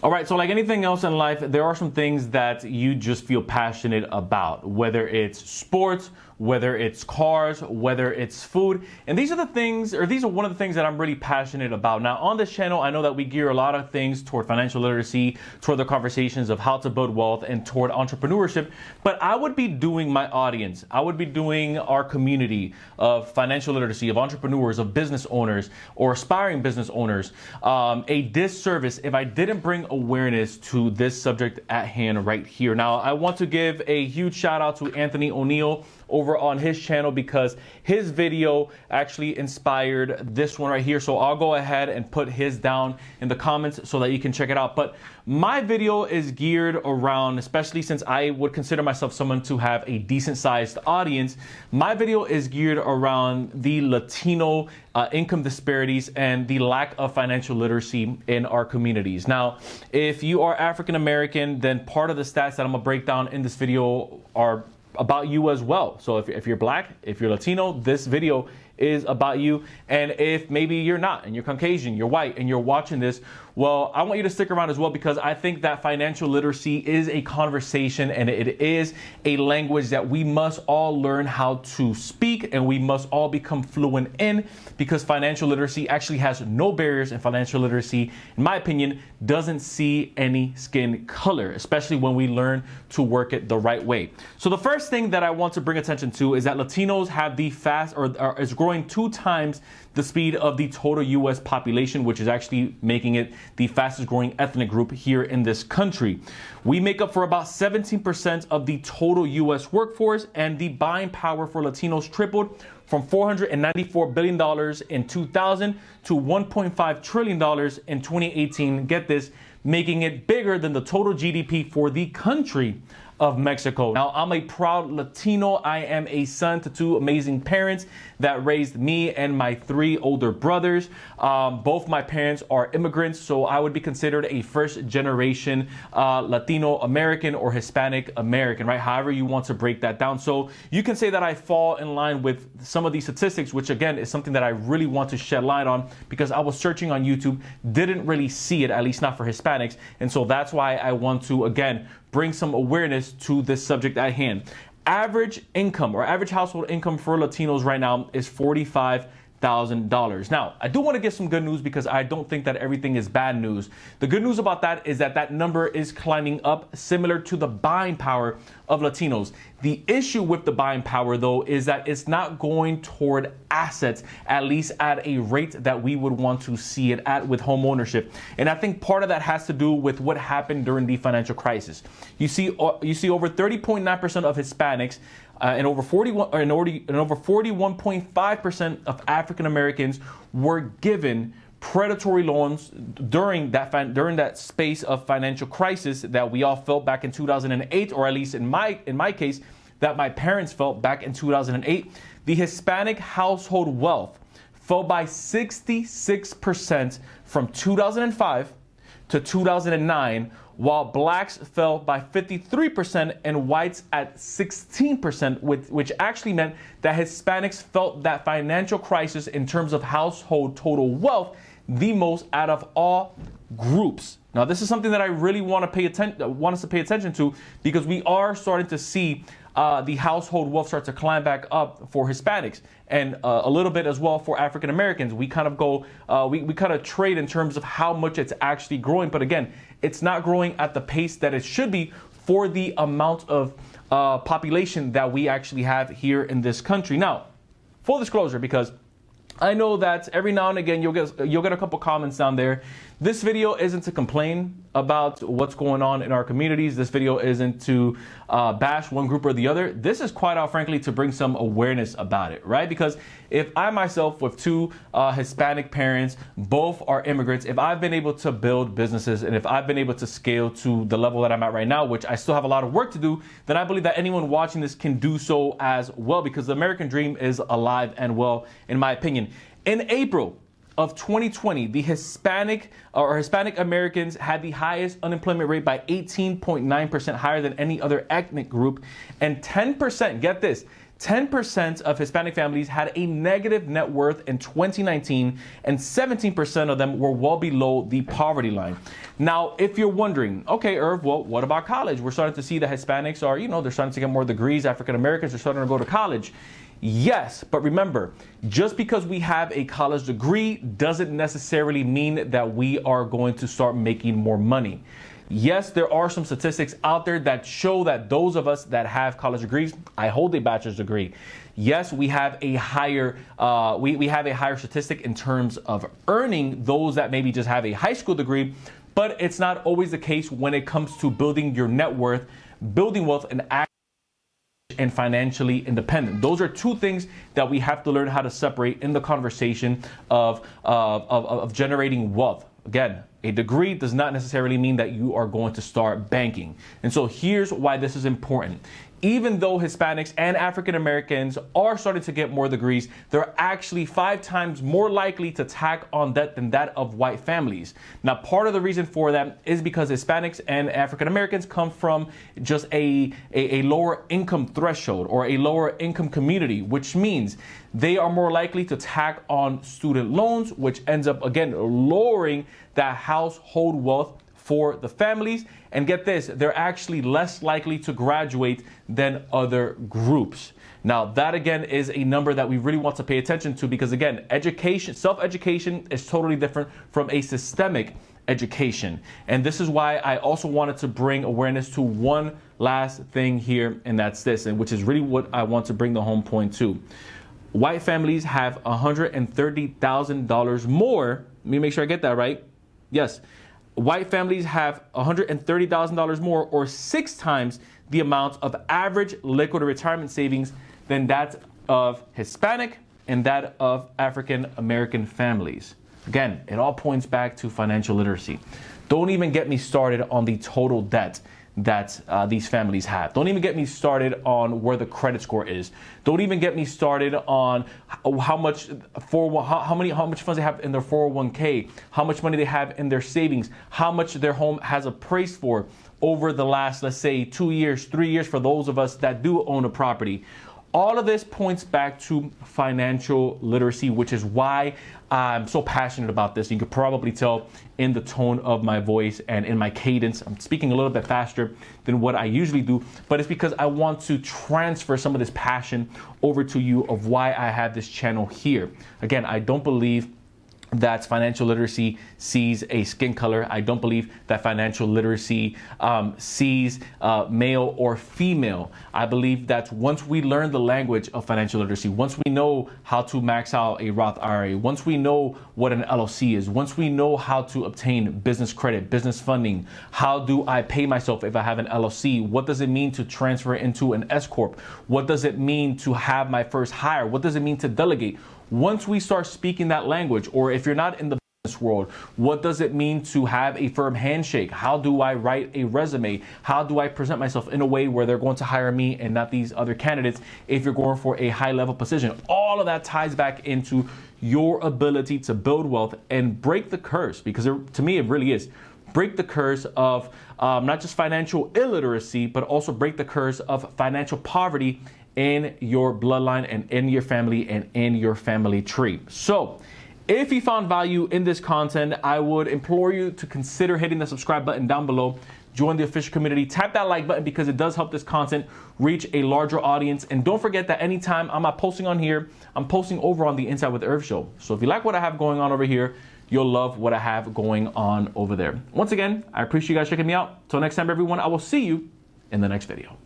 All right, so like anything else in life, there are some things that you just feel passionate about, whether it's sports, whether it's cars, whether it's food. And these are the things, or these are one of the things that I'm really passionate about. Now, on this channel, I know that we gear a lot of things toward financial literacy, toward the conversations of how to build wealth, and toward entrepreneurship. But I would be doing my audience, I would be doing our community of financial literacy, of entrepreneurs, of business owners, or aspiring business owners, a disservice if I didn't bring awareness to this subject at hand right here. Now, I want to give a huge shout out to Anthony O'Neill over on his channel because his video actually inspired this one right here. So I'll go ahead and put his down in the comments so that you can check it out. But my video is geared around, especially since I would consider myself someone to have a decent sized audience, my video is geared around the Latino income disparities and the lack of financial literacy in our communities. Now, if you are African American, then part of the stats that I'm gonna break down in this video are about you as well. So if you're black, if you're Latino, this video is about you. And if maybe you're not, and you're Caucasian, you're white, and you're watching this, well, I want you to stick around as well, because I think that financial literacy is a conversation and it is a language that we must all learn how to speak, and we must all become fluent in, because financial literacy actually has no barriers, and financial literacy, in my opinion, doesn't see any skin color, especially when we learn to work it the right way. So the first thing that I want to bring attention to is that Latinos have the is growing 2 times the speed of the total U.S. population, which is actually making it the fastest growing ethnic group here in this country. We make up for about 17% of the total U.S. workforce, and the buying power for Latinos tripled from $494 billion in 2000 to $1.5 trillion in 2018. Get this, making it bigger than the total GDP for the country of Mexico. Now, I'm a proud Latino. I am a son to 2 amazing parents that raised me and my 3 older brothers. Both my parents are immigrants, so I would be considered a first generation Latino American or Hispanic American, right? However you want to break that down. So you can say that I fall in line with some of these statistics, which again is something that I really want to shed light on, because I was searching on YouTube, didn't really see it, at least not for Hispanics. And so that's why I want to, again, bring some awareness to this subject at hand. Average income, or average household income for Latinos right now, is $45,000. Now, I do want to get some good news, because I don't think that everything is bad news. The good news about that is that that number is climbing up, similar to the buying power of Latinos. The issue with the buying power, though, is that it's not going toward assets, at least at a rate that we would want to see it at with home ownership. And I think part of that has to do with what happened during the financial crisis. You see over 30.9% of Hispanics and over 41.5% of African Americans were given predatory loans during that space of financial crisis that we all felt back in 2008, or at least in my case, that my parents felt back in 2008. The Hispanic household wealth fell by 66% from 2005 to 2009, while blacks fell by 53% and whites at 16%, which actually meant that Hispanics felt that financial crisis in terms of household total wealth the most out of all groups. Now, this is something that I really want us to pay attention to, because we are starting to see the household wealth start to climb back up for Hispanics, and a little bit as well for African Americans. We kind of go, we kind of trade in terms of how much it's actually growing. But again, it's not growing at the pace that it should be for the amount of population that we actually have here in this country. Now, full disclosure, because I know that every now and again you'll get a couple comments down there. This video isn't to complain about what's going on in our communities. This video isn't to bash one group or the other. This is quite out, frankly, to bring some awareness about it, right? Because if I myself, with 2 Hispanic parents, both are immigrants, if I've been able to build businesses, and if I've been able to scale to the level that I'm at right now, which I still have a lot of work to do, then I believe that anyone watching this can do so as well, because the American dream is alive and well, in my opinion. In April of 2020, the Hispanic Americans had the highest unemployment rate by 18.9%, higher than any other ethnic group, and 10%, get this, 10% of Hispanic families had a negative net worth in 2019, and 17% of them were well below the poverty line. Now, if you're wondering, okay, Irv, well, what about college? We're starting to see that Hispanics are, they're starting to get more degrees. African Americans are starting to go to college. Yes, but remember, just because we have a college degree doesn't necessarily mean that we are going to start making more money. Yes, there are some statistics out there that show that those of us that have college degrees, I hold a bachelor's degree. Yes, we have a higher we have a higher statistic in terms of earning those that maybe just have a high school degree, but it's not always the case when it comes to building your net worth, building wealth, and financially independent. Those are two things that we have to learn how to separate in the conversation of generating wealth. Again, a degree does not necessarily mean that you are going to start banking. And so here's why this is important. Even though Hispanics and African Americans are starting to get more degrees, they're actually 5 times more likely to tack on debt than that of white families. Now, part of the reason for that is because Hispanics and African Americans come from just a lower income threshold or a lower income community, which means they are more likely to tack on student loans, which ends up, again, lowering that household wealth for the families. And get this, they're actually less likely to graduate than other groups. Now, that again is a number that we really want to pay attention to, because again, education, self-education is totally different from a systemic education. And this is why I also wanted to bring awareness to one last thing here, and that's this, and which is really what I want to bring the home point to. White families have $130,000 more. Let me make sure I get that right. Yes. White families have $130,000 more, or 6 times the amount of average liquid retirement savings than that of Hispanic and that of African American families. Again, it all points back to financial literacy. Don't even get me started on the total debt that these families have. Don't even get me started on where the credit score is. Don't even get me started on how much funds they have in their 401k, how much money they have in their savings, how much their home has appraised for over the last, let's say, 2 years, 3 years for those of us that do own a property. All of this points back to financial literacy, which is why I'm so passionate about this. You could probably tell in the tone of my voice and in my cadence. I'm speaking a little bit faster than what I usually do, but it's because I want to transfer some of this passion over to you of why I have this channel here. Again, I don't believe that financial literacy sees a skin color. I don't believe that financial literacy sees male or female. I believe that once we learn the language of financial literacy, once we know how to max out a Roth IRA, once we know what an LLC is, once we know how to obtain business credit, business funding, how do I pay myself if I have an LLC? What does it mean to transfer into an S Corp? What does it mean to have my first hire? What does it mean to delegate? Once we start speaking that language, or if you're not in the business world, what does it mean to have a firm handshake? How do I write a resume? How do I present myself in a way where they're going to hire me and not these other candidates if you're going for a high level position? All of that ties back into your ability to build wealth and break the curse, because to me, it really is. Break the curse of not just financial illiteracy, but also break the curse of financial poverty in your bloodline and in your family and in your family tree. So if you found value in this content, I would implore you to consider hitting the subscribe button down below. Join the official community. Tap that like button, because it does help this content reach a larger audience. And don't forget that anytime I'm not posting on here, I'm posting over on the Inside with Irv show. So if you like what I have going on over here, you'll love what I have going on over there. Once again, I appreciate you guys checking me out. Till next time, everyone, I will see you in the next video.